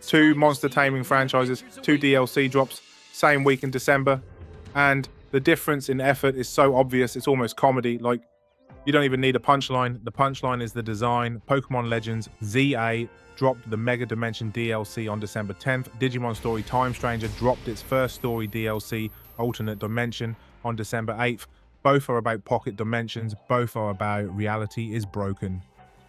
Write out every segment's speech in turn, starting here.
2 monster taming franchises, 2 DLC drops, same week in December, and the difference in effort is so obvious it's almost comedy. Like, you don't even need a punchline. The punchline is the design. Pokémon Legends ZA dropped the Mega Dimension DLC on December 10th. Digimon Story Time Stranger dropped its first story DLC, Alternate Dimension, on December 8th. Both are about pocket dimensions. Both are about reality is broken.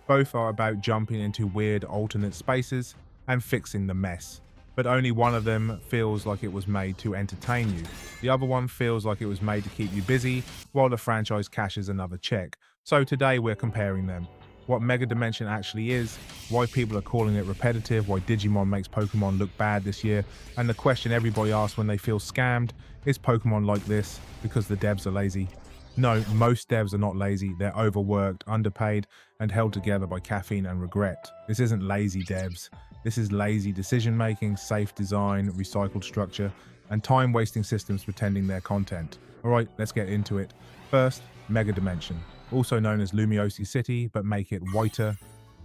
Both are about jumping into weird alternate spaces and fixing the mess. But only one of them feels like it was made to entertain you. The other one feels like it was made to keep you busy while the franchise cashes another check. So today we're comparing them. What Mega Dimension actually is, why people are calling it repetitive, why Digimon makes Pokemon look bad this year, and the question everybody asks when they feel scammed, is Pokemon like this because the devs are lazy? No, most devs are not lazy. They're overworked, underpaid, and held together by caffeine and regret. This isn't lazy devs. This is lazy decision-making, safe design, recycled structure, and time-wasting systems pretending they're content. Alright, let's get into it. First, Mega Dimension, also known as Lumiosi City, but make it whiter.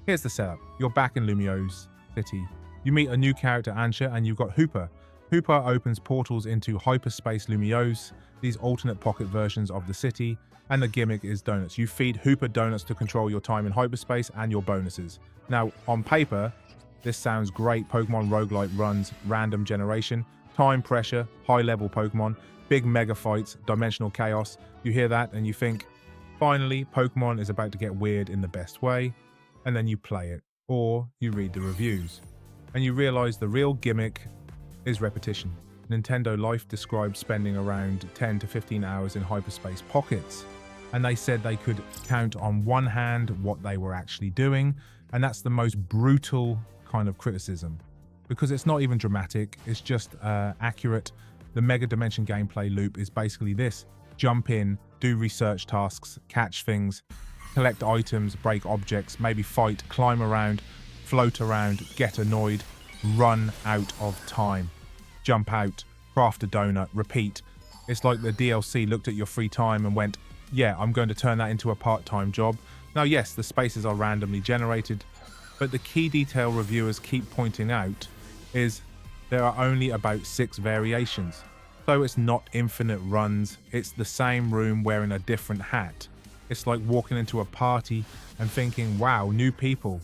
Here's the setup. You're back in Lumiosi City. You meet a new character, Ansha, and you've got Hooper. Hooper opens portals into Hyperspace Lumiosi, these alternate pocket versions of the city, and the gimmick is donuts. You feed Hooper donuts to control your time in hyperspace and your bonuses. Now, on paper, this sounds great. Pokemon roguelite runs, random generation, time pressure, high-level Pokemon, big mega fights, dimensional chaos. You hear that and you think, finally, Pokemon is about to get weird in the best way, and then you play it, or you read the reviews, and you realize the real gimmick is repetition. Nintendo Life described spending around 10 to 15 hours in hyperspace pockets, and they said they could count on one hand what they were actually doing, and that's the most brutal kind of criticism, because it's not even dramatic, it's just accurate. The Mega Dimension gameplay loop is basically this: jump in, do research tasks, catch things, collect items, break objects, maybe fight, climb around, float around, get annoyed, run out of time. Jump out, craft a donut, repeat. It's like the DLC looked at your free time and went, yeah, I'm going to turn that into a part-time job. Now, yes, the spaces are randomly generated, but the key detail reviewers keep pointing out is there are only about 6 variations. So it's not infinite runs, it's the same room wearing a different hat. It's like walking into a party and thinking, wow, new people.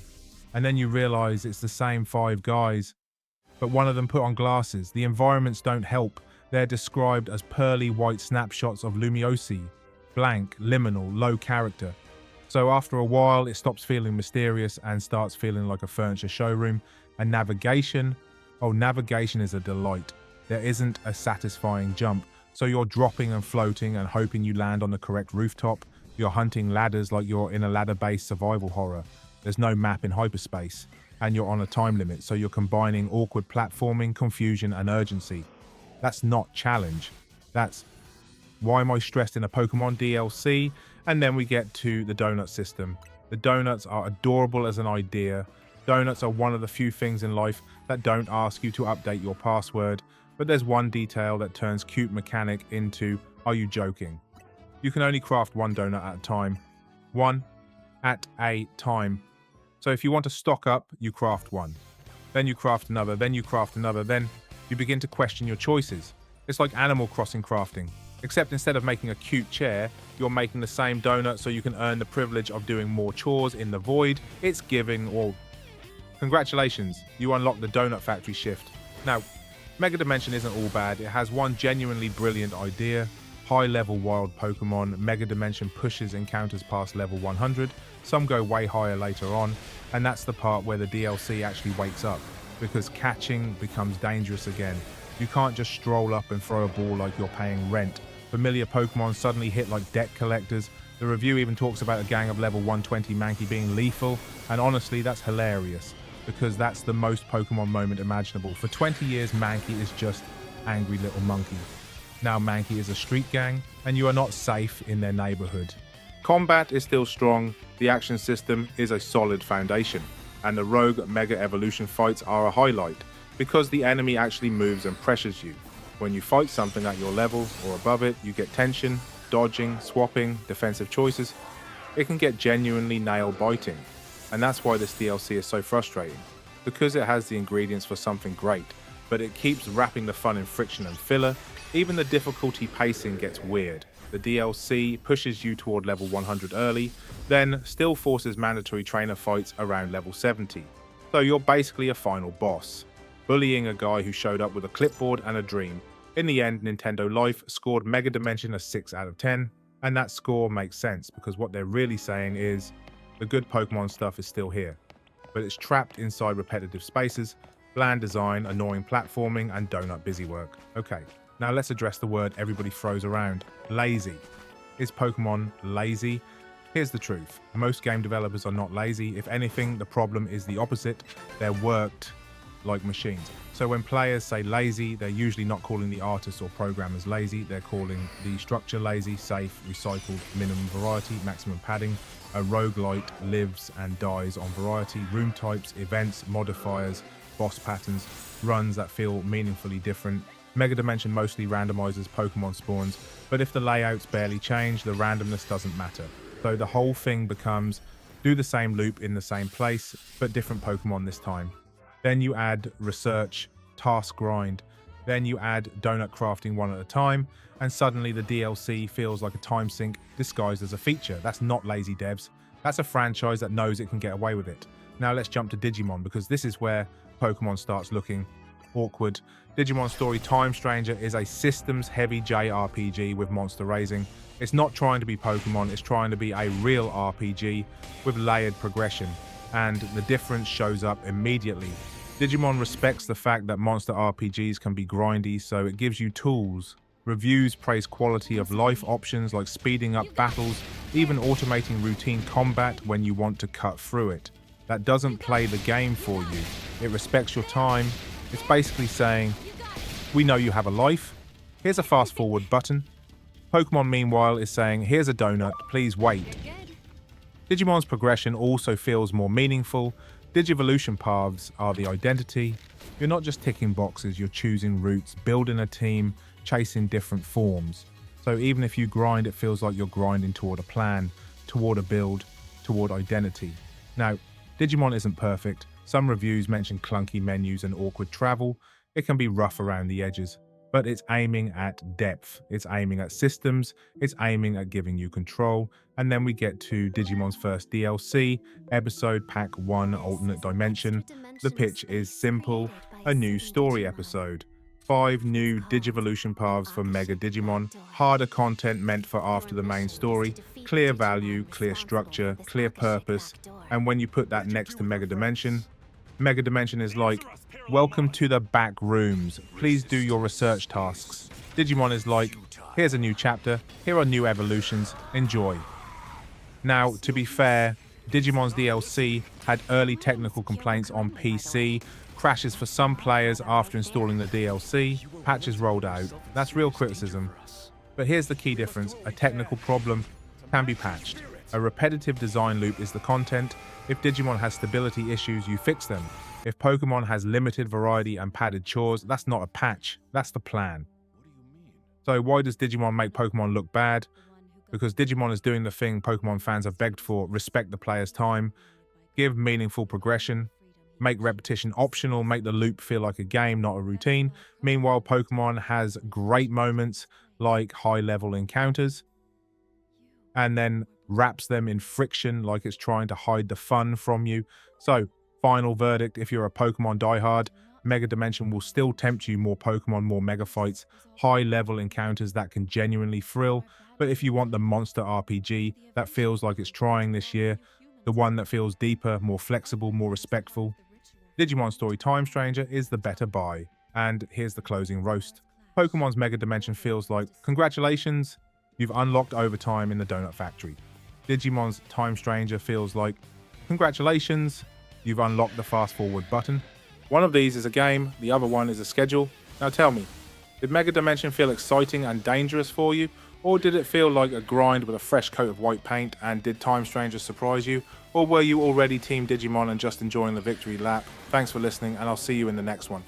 And then you realize it's the same 5 guys, but one of them put on glasses. The environments don't help. They're described as pearly white snapshots of Lumiosi, blank, liminal, low character. So after a while, it stops feeling mysterious and starts feeling like a furniture showroom. And navigation, oh, navigation is a delight. There isn't a satisfying jump. So you're dropping and floating and hoping you land on the correct rooftop. You're hunting ladders like you're in a ladder-based survival horror. There's no map in hyperspace, and you're on a time limit, so you're combining awkward platforming, confusion, and urgency. That's not challenge. That's why am I stressed in a Pokemon DLC? And then we get to the donut system. The donuts are adorable as an idea. Donuts are one of the few things in life that don't ask you to update your password, but there's one detail that turns cute mechanic into, are you joking? You can only craft 1 donut at a time. 1 at a time. So if you want to stock up, you craft 1. Then you craft another, then you craft another, then you begin to question your choices. It's like Animal Crossing crafting, except instead of making a cute chair, you're making the same donut so you can earn the privilege of doing more chores in the void. It's giving, or congratulations, you unlock the Donut Factory shift. Now, Mega Dimension isn't all bad. It has one genuinely brilliant idea. High-level wild Pokemon. Mega Dimension pushes encounters past level 100. Some go way higher later on, and that's the part where the DLC actually wakes up, because catching becomes dangerous again. You can't just stroll up and throw a ball like you're paying rent. Familiar Pokemon suddenly hit like debt collectors. The review even talks about a gang of level 120 Mankey being lethal, and honestly, that's hilarious, because that's the most Pokemon moment imaginable. For 20 years, Mankey is just angry little monkey. Now Mankey is a street gang, and you are not safe in their neighborhood. Combat is still strong, the action system is a solid foundation, and the rogue Mega Evolution fights are a highlight, because the enemy actually moves and pressures you. When you fight something at your level or above it, you get tension, dodging, swapping, defensive choices. It can get genuinely nail-biting, and that's why this DLC is so frustrating. because it has the ingredients for something great, but it keeps wrapping the fun in friction and filler. Even the difficulty pacing gets weird. The DLC pushes you toward level 100 early, then still forces mandatory trainer fights around level 70. So you're basically a final boss, bullying a guy who showed up with a clipboard and a dream. In the end, Nintendo Life scored Mega Dimension a 6 out of 10, and that score makes sense because what they're really saying is the good Pokemon stuff is still here, but it's trapped inside repetitive spaces, bland design, annoying platforming, and donut busywork. Okay, now let's address the word everybody throws around, lazy. Is Pokemon lazy? Here's the truth. Most game developers are not lazy. If anything, the problem is the opposite. They're worked like machines. So when players say lazy, they're usually not calling the artists or programmers lazy. They're calling the structure lazy, safe, recycled, minimum variety, maximum padding. A roguelite lives and dies on variety, room types, events, modifiers, boss patterns, runs that feel meaningfully different. Mega Dimension mostly randomizes Pokemon spawns, but if the layouts barely change, the randomness doesn't matter. So the whole thing becomes do the same loop in the same place, but different Pokemon this time. Then you add research, task grind. Then you add donut crafting one at a time, and suddenly the DLC feels like a time sink disguised as a feature. That's not lazy devs. That's a franchise that knows it can get away with it. Now let's jump to Digimon, because this is where Pokemon starts looking awkward. Digimon Story Time Stranger is a systems-heavy JRPG with monster raising. It's not trying to be Pokemon, it's trying to be a real RPG with layered progression, and the difference shows up immediately. Digimon respects the fact that monster RPGs can be grindy, so it gives you tools. Reviews praise quality of life options like speeding up battles, even automating routine combat when you want to cut through it. That doesn't play the game for you. It respects your time. It's basically saying, we know you have a life. Here's a fast forward button. Pokemon, meanwhile, is saying, here's a donut, please wait. Digimon's progression also feels more meaningful. Digivolution paths are the identity. You're not just ticking boxes, you're choosing routes, building a team, chasing different forms. So even if you grind, it feels like you're grinding toward a plan, toward a build, toward identity. Now, Digimon isn't perfect. Some reviews mention clunky menus and awkward travel. It can be rough around the edges, but it's aiming at depth. It's aiming at systems. It's aiming at giving you control. And then we get to Digimon's first DLC, episode Pack 1 Alternate Dimension. The pitch is simple, a new story episode. 5 new Digivolution paths for Mega Digimon, harder content meant for after the main story, clear value, clear structure, clear purpose, and when you put that next to Mega Dimension is like, welcome to the back rooms, please do your research tasks. Digimon is like, here's a new chapter, here are new evolutions, enjoy. Now, to be fair, Digimon's DLC had early technical complaints on PC, crashes for some players after installing the DLC, patches rolled out. That's real criticism. But here's the key difference, a technical problem can be patched. A repetitive design loop is the content. If Digimon has stability issues, you fix them. If Pokemon has limited variety and padded chores, that's not a patch, that's the plan. So why does Digimon make Pokemon look bad? Because Digimon is doing the thing Pokemon fans have begged for, respect the player's time, give meaningful progression, make repetition optional, make the loop feel like a game, not a routine. Meanwhile, Pokemon has great moments like high-level encounters, and then wraps them in friction like it's trying to hide the fun from you. So, final verdict, if you're a Pokemon diehard, Mega Dimension will still tempt you more Pokemon, more mega fights, high-level encounters that can genuinely thrill. But if you want the monster RPG that feels like it's trying this year, the one that feels deeper, more flexible, more respectful, Digimon Story Time Stranger is the better buy. And here's the closing roast. Pokemon's Mega Dimension feels like, congratulations, you've unlocked overtime in the Donut Factory. Digimon's Time Stranger feels like, congratulations, you've unlocked the fast forward button. One of these is a game, the other one is a schedule. Now tell me, did Mega Dimension feel exciting and dangerous for you? Or did it feel like a grind with a fresh coat of white paint? And did Time Stranger surprise you? Or were you already Team Digimon and just enjoying the victory lap? Thanks for listening, and I'll see you in the next one.